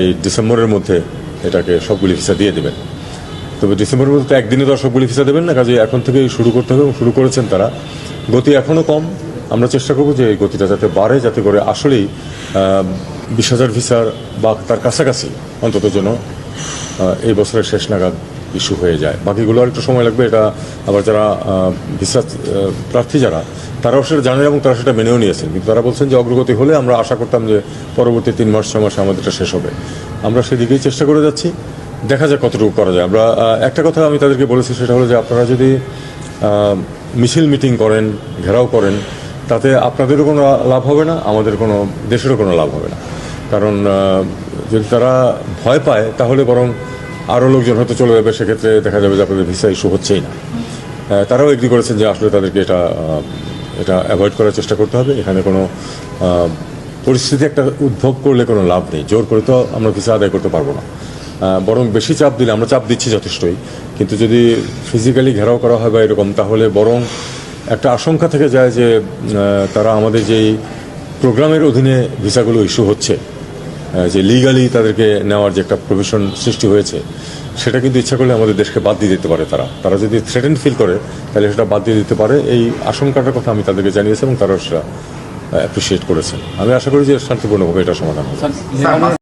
এই ডিসেম্বরের মধ্যে এটাকে সবগুলি ভিসা দিয়ে দেবেন। তবে ডিসেম্বরের মধ্যে তো একদিনে তো সবগুলি ভিসা দেবেন না, কাজে এখন থেকেই শুরু করতে হবে এবং শুরু করেছেন তারা। গতি এখনও কম, আমরা চেষ্টা করব যে এই গতিটা যাতে বাড়ে, যাতে করে আসলেই 20,000 ভিসার বা তার কাছাকাছি অন্তত যেন এই বছরের শেষ নাগাদ ইস্যু হয়ে যায়। বাকিগুলো আর একটু সময় লাগবে। এটা আবার যারা ভিসা প্রার্থী যারা, তারাও সেটা জানেন এবং তারা সেটা মেনেও নিয়েছেন, কিন্তু তারা বলছেন যে অগ্রগতি হলে আমরা আশা করতাম যে পরবর্তী 3 মাস 6 মাসে আমাদের এটা শেষ হবে। আমরা সেদিকেই চেষ্টা করে যাচ্ছি, দেখা যাক কতটুকু করা যায়। আমরা একটা কথা আমি তাদেরকে বলেছি, সেটা হলো যে আপনারা যদি মিছিল মিটিং করেন, ঘেরাও করেন, তাতে আপনাদেরও কোনো লাভ হবে না, আমাদের কোনো দেশেরও কোনো লাভ হবে না। কারণ যদি তারা ভয় পায় তাহলে বরং আরও লোকজন হয়তো চলে যাবে, সেক্ষেত্রে দেখা যাবে যে আপনাদের ভিসা ইস্যু হচ্ছেই না। তারাও এগ্রি করেছেন যে আসলে তাদেরকে এটা অ্যাভয়েড করার চেষ্টা করতে হবে। এখানে কোনো পরিস্থিতি একটা উদ্ভব করলে কোনো লাভ নেই, জোর করে তো আমরা ভিসা আদায় করতে পারবো না। বরং বেশি চাপ দিলে, আমরা চাপ দিচ্ছি যথেষ্টই, কিন্তু যদি ফিজিক্যালি ঘেরাও করা হয় বা এরকম, তাহলে বরং একটা আশঙ্কা থেকে যায় যে তারা আমাদের যেই প্রোগ্রামের অধীনে ভিসাগুলো ইস্যু হচ্ছে, যে লিগালি তাদেরকে নেওয়ার যে একটা প্রভিশন সৃষ্টি হয়েছে, সেটা কিন্তু ইচ্ছা করলে আমাদের দেশকে বাদ দিয়ে দিতে পারে। তারা যদি থ্রেটেন ফিল করে তাহলে সেটা বাদ দিয়ে দিতে পারে। এই আশঙ্কাটার কথা আমি তাদেরকে জানিয়েছি এবং তারা সেটা অ্যাপ্রিসিয়েট করেছেন। আমি আশা করি যে শান্তিপূর্ণভাবে এটা সমাধান হবে।